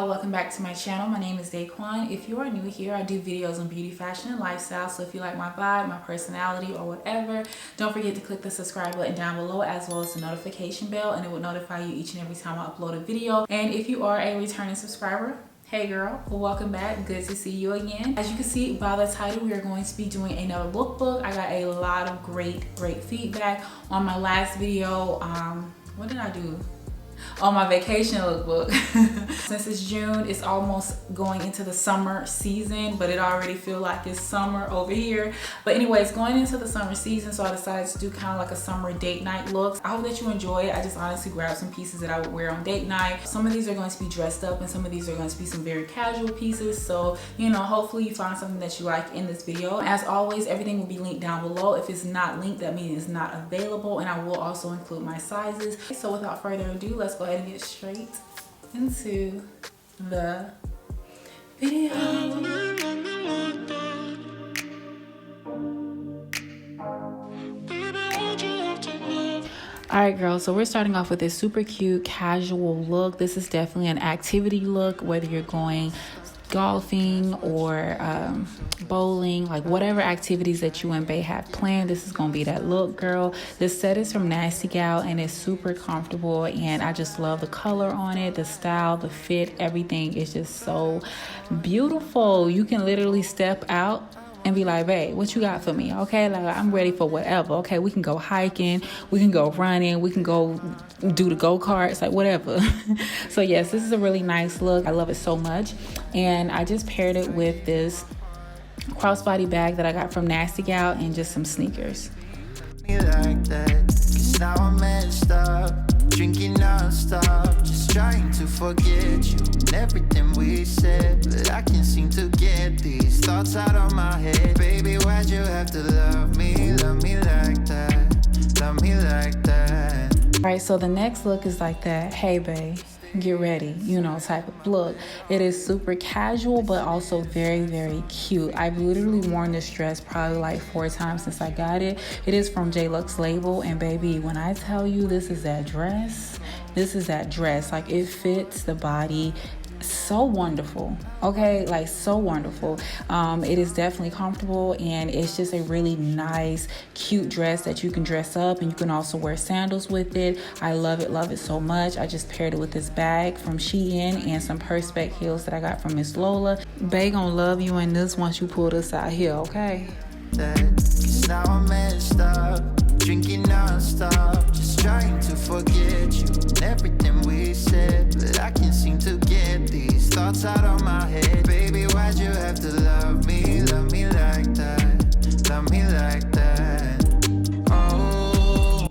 y'all, welcome back to my channel. My name is Daquan. If you are new here, I do videos on beauty, fashion, and lifestyle. So if you like my vibe, my personality, or whatever, don't forget to click the subscribe button down below as well as the notification bell, and it will notify you each and every time I upload a video. And if you are a returning subscriber, hey girl, well, welcome back. Good to see you again. As you can see by the title, we are going to be doing another lookbook. I got a lot of great feedback on my last video. What did I do? On my vacation lookbook. Since it's June, it's almost going into the summer season, but it already feels like it's summer over here. But anyways, going into the summer season, so I decided to do kind of like a summer date night look. I hope that you enjoy it. I just honestly grabbed some pieces that I would wear on date night. Some of these are going to be dressed up and some of these are going to be some very casual pieces. So, you know, hopefully you find something that you like in this video. As always, everything will be linked down below. If it's not linked, that means it's not available, and I will also include my sizes. So without further ado, let's go ahead and get straight into the video. Alright girls, so we're starting off with this super cute casual look. This is definitely an activity look, whether you're going golfing or bowling, like whatever activities that you and Bae have planned, this is gonna be that look, girl. This set is from Nasty Gal and it's super comfortable, and I just love the color on it, the style, the fit, everything is just so beautiful. You can literally step out and be like, babe, what you got for me? Okay, like I'm ready for whatever. Okay, we can go hiking, we can go running, we can go do the go-karts, like whatever. So yes, this is a really nice look. I love it so much. And I just paired it with this crossbody bag that I got from Nasty Gal and just some sneakers. Like that, 'cause now I'm messed up, drinking non-stop, just trying to forget you and everything we said, but I can't seem to get these thoughts out of my head. Baby, why'd you have to love me like that, love me like that? All right, so the next look is like that, hey babe, get ready, you know, type of look. It is super casual but also very cute. I've literally worn this dress probably like 4 times since I got it. It is from JLUXLABEL, and baby, when I tell you this is that dress, this is that dress. Like it fits the body so wonderful, okay, like so wonderful. It is definitely comfortable, and it's just a really nice cute dress that you can dress up, and you can also wear sandals with it. I love it so much. I just paired it with this bag from Shein and some Perspex heels that I got from MISSLOLA. Bae gonna love you in this once you pull this out here, okay? Cause now I'm messed up, drinking non-stop, just trying to forget you and everything we said, but I can't seem to get these thoughts out of my head. Baby, why'd you have to love me like that, love me like that? Oh.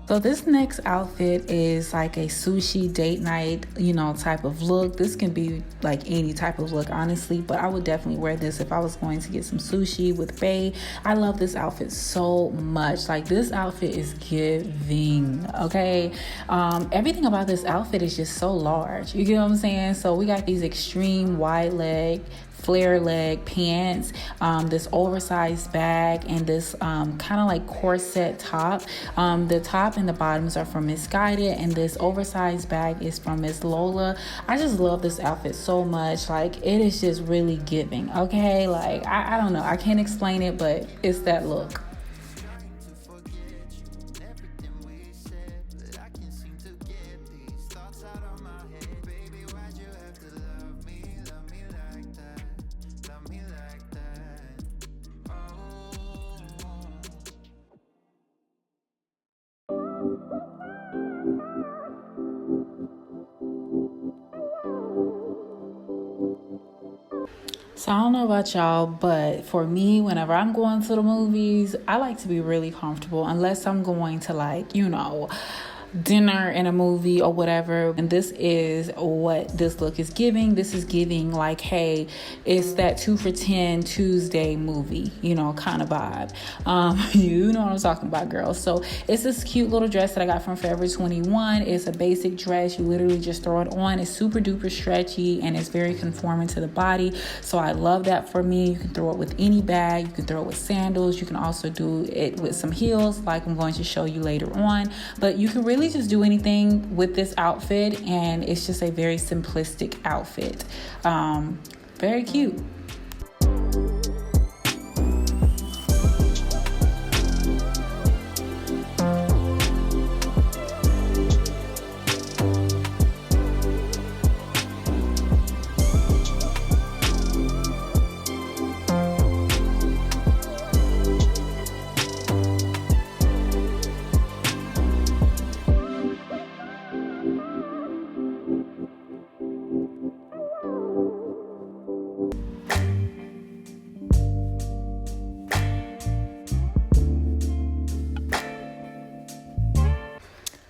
So this next outfit is like a sushi date night, you know, type of look. This can be like any type of look, honestly, but I would definitely wear this if I was going to get some sushi with Bae. I love this outfit so much. Like this outfit is giving, okay? Everything about this outfit is just so large. You get what I'm saying? So we got these extreme wide leg, flare leg pants, this oversized bag, and this kind of like corset top. The top and the bottoms are from Missguided, and this oversized bag is from MISSLOLA. I just love this outfit so much. Like it is just really giving, okay? Like I don't know, I can't explain it, but it's that look. So I don't know about y'all, but for me, whenever I'm going to the movies, I like to be really comfortable, unless I'm going to, like, you know, dinner in a movie or whatever. And this is what this look is giving. This is giving like, hey, it's that 2 for $10 Tuesday movie, you know, kind of vibe. You know what I'm talking about, girls. So it's this cute little dress that I got from Forever 21. It's a basic dress. You literally just throw it on. It's super duper stretchy and it's very conforming to the body. So I love that for me. You can throw it with any bag. You can throw it with sandals. You can also do it with some heels like I'm going to show you later on. But you can really really just do anything with this outfit, and it's just a very simplistic outfit. Very cute.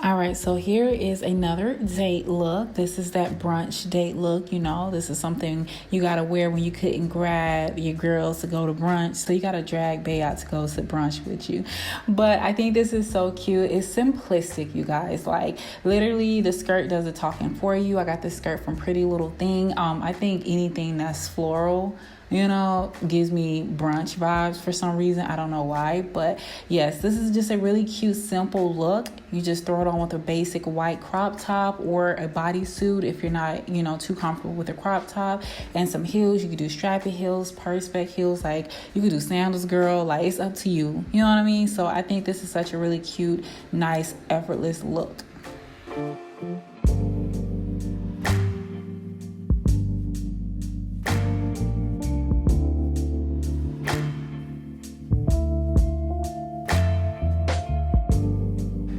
Alright, so here is another date look. This is that brunch date look. You know, this is something you gotta wear when you couldn't grab your girls to go to brunch. So you gotta drag Bae out to go to brunch with you. But I think this is so cute. It's simplistic, you guys. Like, literally, the skirt does the talking for you. I got this skirt from Pretty Little Thing. I think anything that's floral, you know, gives me brunch vibes for some reason. I don't know why, but yes, this is just a really cute, simple look. You just throw it on with a basic white crop top or a bodysuit if you're not, you know, too comfortable with a crop top, and some heels. You could do strappy heels, purse-back heels, like you could do sandals, girl. Like, it's up to you. You know what I mean? So I think this is such a really cute, nice, effortless look.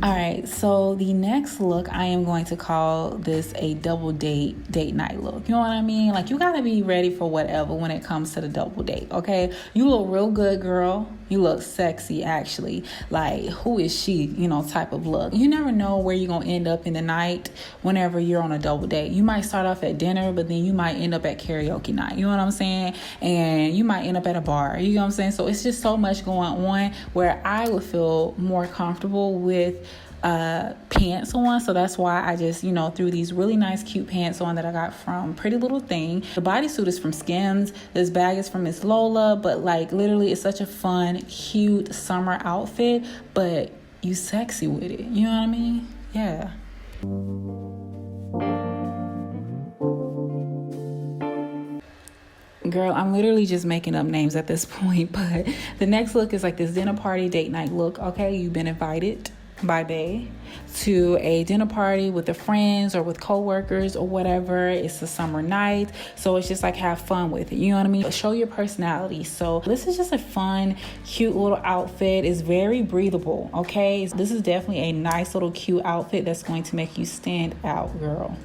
Alright, so the next look, I am going to call this a double date night look. You know what I mean? Like, you gotta be ready for whatever when it comes to the double date, okay? You look real good, girl. You look sexy, actually. Like, who is she, you know, type of look. You never know where you're gonna end up in the night whenever you're on a double date. You might start off at dinner, but then you might end up at karaoke night. You know what I'm saying? And you might end up at a bar. You know what I'm saying? So it's just so much going on where I would feel more comfortable with pants on. So that's why I just, you know, threw these really nice cute pants on that I got from Pretty Little Thing. The bodysuit is from Skims. This bag is from MISSLOLA. But like, literally, it's such a fun, cute summer outfit, but you sexy with it. You know what I mean? Yeah. Girl, I'm literally just making up names at this point, but the next look is like this dinner party date night look. Okay, you've been invited by Bae to a dinner party with the friends or with co-workers or whatever. It's a summer night, so it's just like, have fun with it. You know what I mean? Show your personality. So this is just a fun, cute little outfit. It's very breathable. Okay, this is definitely a nice little cute outfit that's going to make you stand out, girl.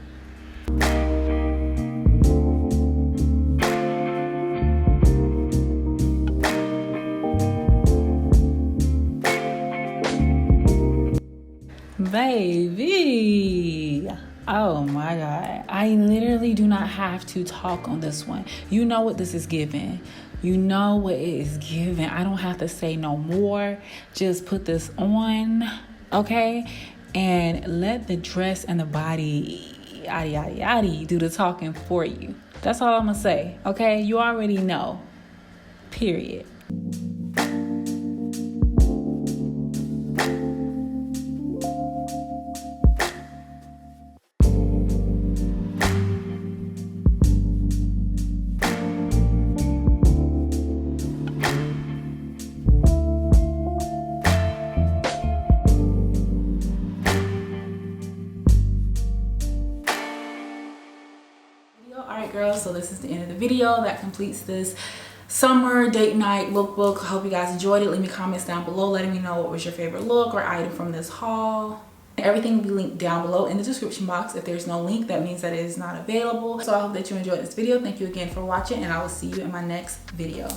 Baby, oh my God, I literally do not have to talk on this one. You know what this is giving. You know what it is giving. I don't have to say no more. Just put this on, okay? And let the dress and the body, yada, yada, yada, do the talking for you. That's all I'm gonna say, okay? You already know, period. Girls, so this is the end of the video. That completes this summer date night lookbook. I hope you guys enjoyed it. Leave me comments down below letting me know what was your favorite look or item from this haul. Everything will be linked down below in the description box. If there's no link, that means that it is not available. So I hope that you enjoyed this video. Thank you again for watching, and I will see you in my next video.